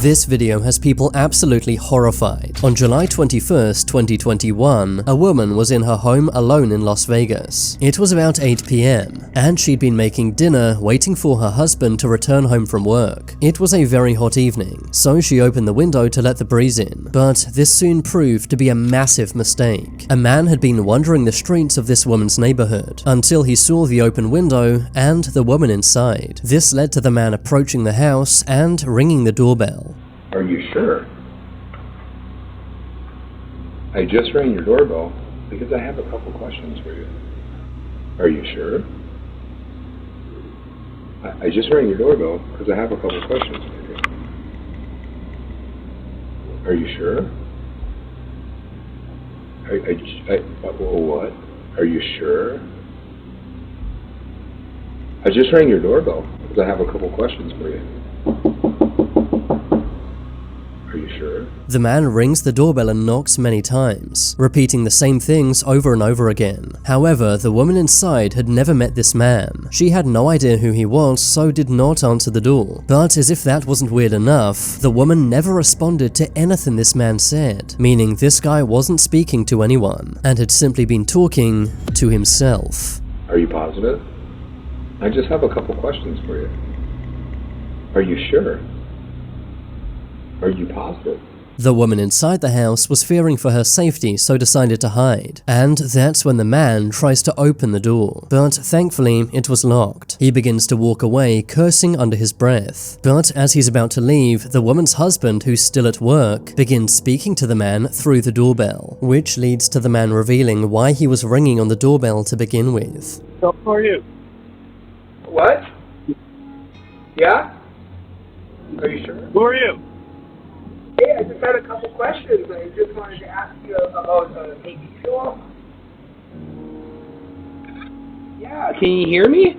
This video has people absolutely horrified. On July 21st, 2021, a woman was in her home alone in Las Vegas. It was about 8 p.m., and she'd been making dinner, waiting for her husband to return home from work. It was a very hot evening, so she opened the window to let the breeze in. But this soon proved to be a massive mistake. A man had been wandering the streets of this woman's neighborhood until he saw the open window and the woman inside. This led to the man approaching the house and ringing the doorbell. Are you sure? I just rang your doorbell because I have a couple questions for you. Are you sure? I just rang your doorbell because I have a couple questions for you. Are you sure? What? Are you sure? I just rang your doorbell because I have a couple questions for you. Are you sure? The man rings the doorbell and knocks many times, repeating the same things over and over again. However, the woman inside had never met this man. She had no idea who he was, so did not answer the door. But as if that wasn't weird enough, the woman never responded to anything this man said, meaning this guy wasn't speaking to anyone, and had simply been talking to himself. Are you positive? I just have a couple questions for you. Are you sure? Are you positive? The woman inside the house was fearing for her safety, so decided to hide. And that's when the man tries to open the door. But thankfully, it was locked. He begins to walk away, cursing under his breath. But as he's about to leave, the woman's husband, who's still at work, begins speaking to the man through the doorbell, which leads to the man revealing why he was ringing on the doorbell to begin with. So, how are you? What? Yeah? Are you sure? Who are you? Hey, I just had a couple questions. I just wanted to ask you about TV show. Yeah, can you hear me?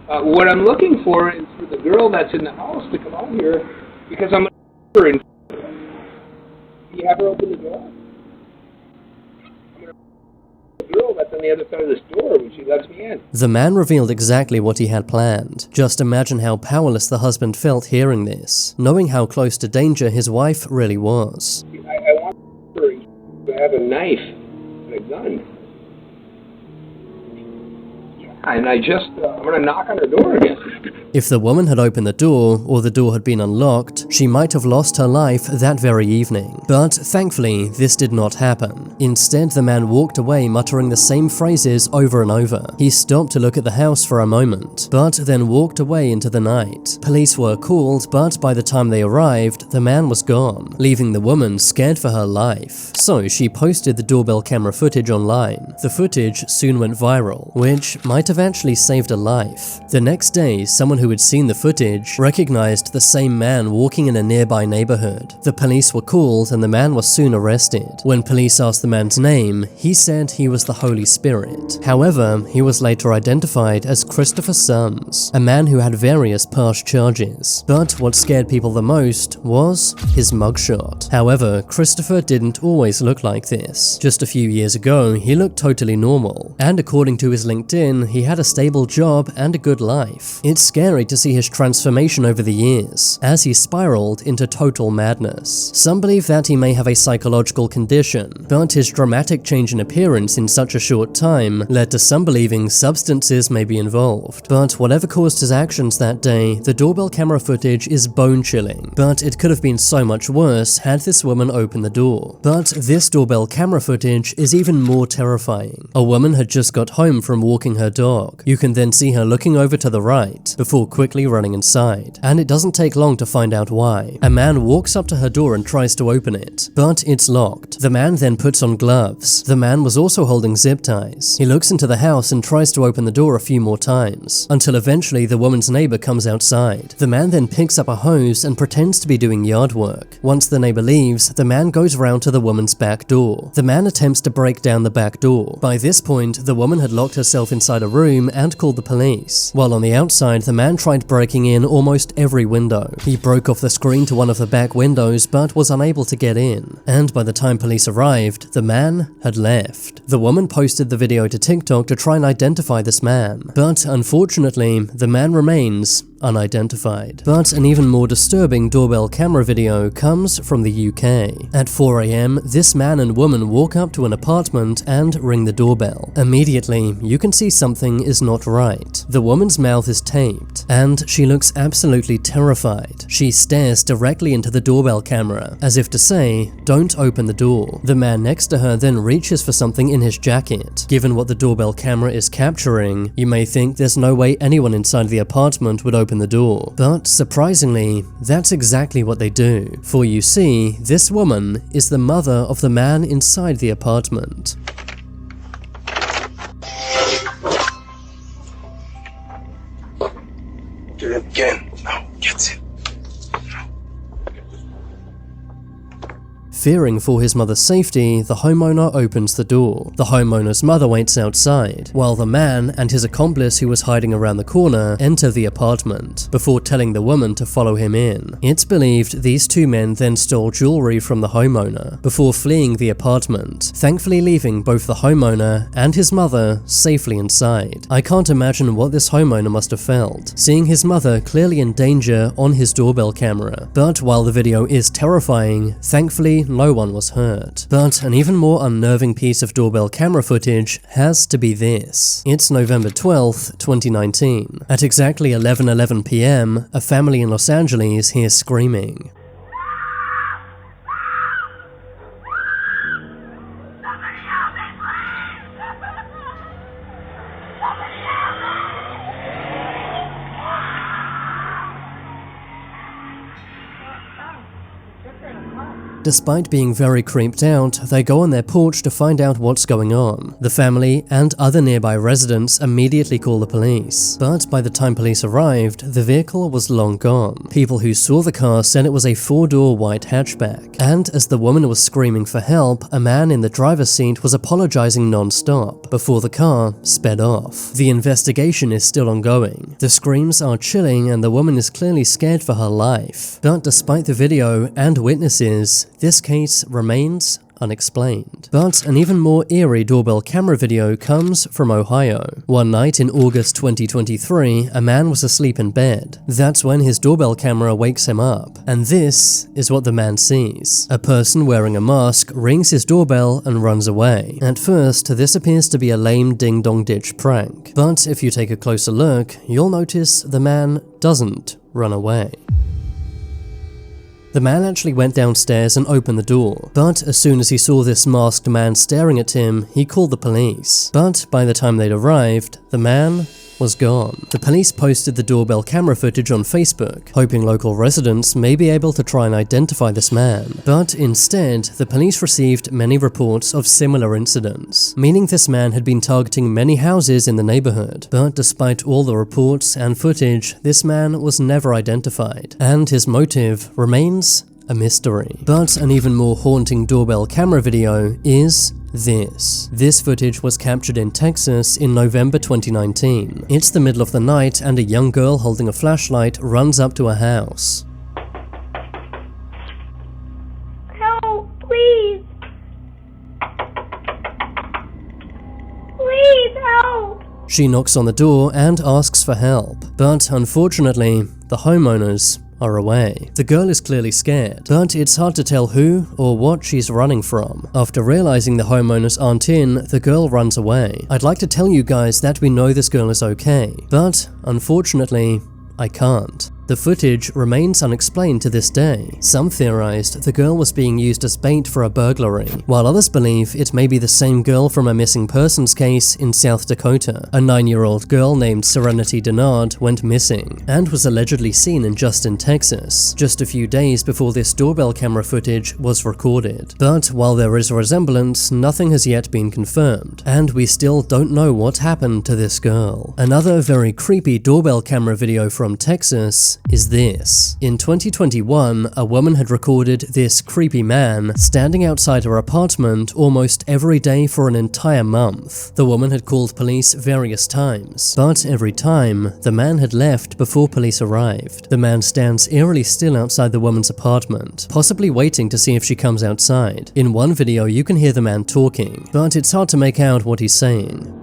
What I'm looking for is for the girl that's in the house to come out here because I'm in. Can you have her open the door? The girl that's on the other side of this door when she lets me in. The man revealed exactly what he had planned. Just imagine how powerless the husband felt hearing this, knowing how close to danger his wife really was. I want her to have a knife and a gun. And I'm going to knock on her door again. If the woman had opened the door, or the door had been unlocked, she might have lost her life that very evening. But thankfully, this did not happen. Instead, the man walked away muttering the same phrases over and over. He stopped to look at the house for a moment, but then walked away into the night. Police were called, but by the time they arrived, the man was gone, leaving the woman scared for her life. So she posted the doorbell camera footage online. The footage soon went viral, which might have actually saved a life. The next day, someone who had seen the footage recognized the same man walking in a nearby neighborhood. The police were called and the man was soon arrested. When police asked the man's name, he said he was the Holy Spirit. However, he was later identified as Christopher Sums, a man who had various past charges. But what scared people the most was his mugshot. However, Christopher didn't always look like this. Just a few years ago, he looked totally normal, and according to his LinkedIn, he had a stable job and a good life. It's scary to see his transformation over the years, as he spiraled into total madness. Some believe that he may have a psychological condition, but his dramatic change in appearance in such a short time led to some believing substances may be involved. But whatever caused his actions that day, the doorbell camera footage is bone-chilling. But it could have been so much worse had this woman opened the door. But this doorbell camera footage is even more terrifying. A woman had just got home from walking her dog. You can then see her looking over to the right, before quickly running inside. And it doesn't take long to find out why. A man walks up to her door and tries to open it, but it's locked. The man then puts on gloves. The man was also holding zip ties. He looks into the house and tries to open the door a few more times, until eventually the woman's neighbor comes outside. The man then picks up a hose and pretends to be doing yard work. Once the neighbor leaves, the man goes around to the woman's back door. The man attempts to break down the back door. By this point, the woman had locked herself inside a room and called the police. While on the outside, the man tried breaking in almost every window. He broke off the screen to one of the back windows but was unable to get in. And by the time police arrived, the man had left. The woman posted the video to TikTok to try and identify this man. But unfortunately, the man remains unidentified. But an even more disturbing doorbell camera video comes from the UK. At 4 a.m, this man and woman walk up to an apartment and ring the doorbell. Immediately, you can see something is not right. The woman's mouth is taped, and she looks absolutely terrified. She stares directly into the doorbell camera, as if to say, "Don't open the door." The man next to her then reaches for something in his jacket. Given what the doorbell camera is capturing, you may think there's no way anyone inside the apartment would open the door. But surprisingly, that's exactly what they do. For you see, this woman is the mother of the man inside the apartment. Do it again. No, get it. Fearing for his mother's safety, the homeowner opens the door. The homeowner's mother waits outside, while the man and his accomplice who was hiding around the corner enter the apartment, before telling the woman to follow him in. It's believed these two men then stole jewelry from the homeowner, before fleeing the apartment, thankfully leaving both the homeowner and his mother safely inside. I can't imagine what this homeowner must have felt, seeing his mother clearly in danger on his doorbell camera. But while the video is terrifying, thankfully no one was hurt. But an even more unnerving piece of doorbell camera footage has to be this. It's November 12th, 2019. At exactly 11:11 p.m, a family in Los Angeles hears screaming. Despite being very creeped out, they go on their porch to find out what's going on. The family and other nearby residents immediately call the police, but by the time police arrived, the vehicle was long gone. People who saw the car said it was a 4-door white hatchback, and as the woman was screaming for help, a man in the driver's seat was apologizing non-stop before the car sped off. The investigation is still ongoing. The screams are chilling and the woman is clearly scared for her life. But despite the video and witnesses, this case remains unexplained. But an even more eerie doorbell camera video comes from Ohio. One night in August 2023, a man was asleep in bed. That's when his doorbell camera wakes him up. And this is what the man sees. A person wearing a mask rings his doorbell and runs away. At first, this appears to be a lame ding-dong-ditch prank. But if you take a closer look, you'll notice the man doesn't run away. The man actually went downstairs and opened the door, but as soon as he saw this masked man staring at him, he called the police. But by the time they'd arrived, the man was gone. The police posted the doorbell camera footage on Facebook, hoping local residents may be able to try and identify this man. But instead, the police received many reports of similar incidents, meaning this man had been targeting many houses in the neighborhood. But despite all the reports and footage, this man was never identified, and his motive remains a mystery. But an even more haunting doorbell camera video is this. This footage was captured in Texas in November 2019. It's the middle of the night and a young girl holding a flashlight runs up to a house. Help, please. Please help. She knocks on the door and asks for help, but unfortunately, the homeowners are away. The girl is clearly scared, but it's hard to tell who or what she's running from. After realizing the homeowners aren't in, the girl runs away. I'd like to tell you guys that we know this girl is okay, but unfortunately, I can't. The footage remains unexplained to this day. Some theorized the girl was being used as bait for a burglary, while others believe it may be the same girl from a missing persons case in South Dakota. A 9-year-old girl named Serenity Denard went missing and was allegedly seen in Justin, Texas, just a few days before this doorbell camera footage was recorded. But while there is a resemblance, nothing has yet been confirmed, and we still don't know what happened to this girl. Another very creepy doorbell camera video from Texas is this. In 2021, a woman had recorded this creepy man standing outside her apartment almost every day for an entire month. The woman had called police various times, but every time, the man had left before police arrived. The man stands eerily still outside the woman's apartment, possibly waiting to see if she comes outside. In one video, you can hear the man talking, but it's hard to make out what he's saying.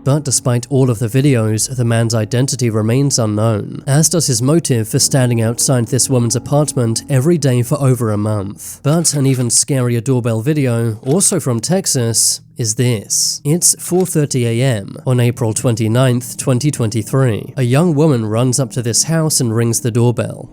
But despite all of the videos, the man's identity remains unknown, as does his motive for standing outside this woman's apartment every day for over a month. But an even scarier doorbell video, also from Texas, is this. It's 4:30 a.m. on April 29th, 2023. A young woman runs up to this house and rings the doorbell.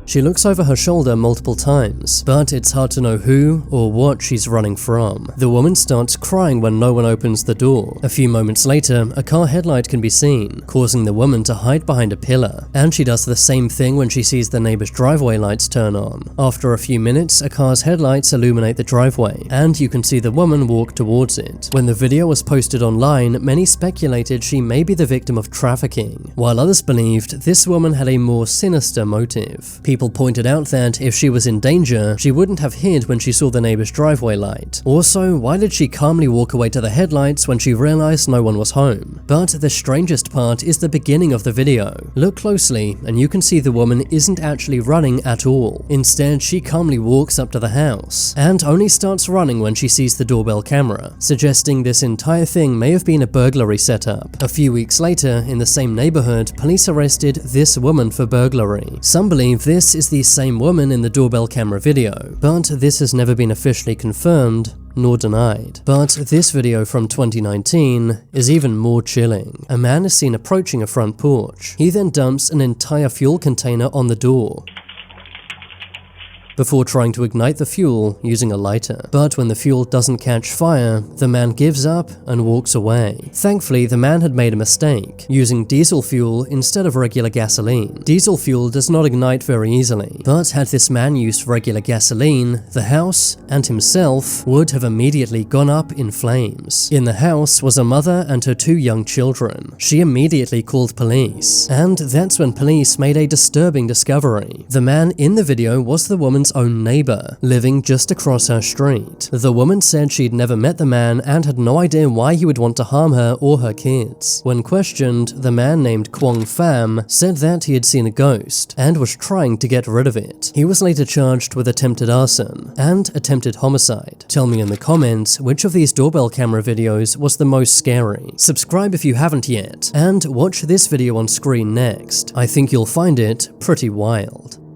She looks over her shoulder multiple times, but it's hard to know who or what she's running from. The woman starts crying when no one opens the door. A few moments later, a car headlight can be seen, causing the woman to hide behind a pillar. And she does the same thing when she sees the neighbor's driveway lights turn on. After a few minutes, a car's headlights illuminate the driveway, and you can see the woman walk towards it. When the video was posted online, many speculated she may be the victim of trafficking, while others believed this woman had a more sinister motive. People pointed out that if she was in danger, she wouldn't have hid when she saw the neighbor's driveway light. Also, why did she calmly walk away to the headlights when she realized no one was home? But the strangest part is the beginning of the video. Look closely, and you can see the woman isn't actually running at all. Instead, she calmly walks up to the house, and only starts running when she sees the doorbell camera, suggesting this entire thing may have been a burglary setup. A few weeks later, in the same neighborhood, police arrested this woman for burglary. Some believe this is the same woman in the doorbell camera video, but this has never been officially confirmed nor denied. But this video from 2019 is even more chilling. A man is seen approaching a front porch. He then dumps an entire fuel container on the door before trying to ignite the fuel using a lighter. But when the fuel doesn't catch fire, the man gives up and walks away. Thankfully, the man had made a mistake, using diesel fuel instead of regular gasoline. Diesel fuel does not ignite very easily, but had this man used regular gasoline, the house and himself would have immediately gone up in flames. In the house was a mother and her 2 young children. She immediately called police, and that's when police made a disturbing discovery. The man in the video was the woman's own neighbor, living just across her street. The woman said she'd never met the man and had no idea why he would want to harm her or her kids. When questioned, the man named Kwong Pham said that he had seen a ghost and was trying to get rid of it. He was later charged with attempted arson and attempted homicide. Tell me in the comments which of these doorbell camera videos was the most scary. Subscribe if you haven't yet, and watch this video on screen next. I think you'll find it pretty wild.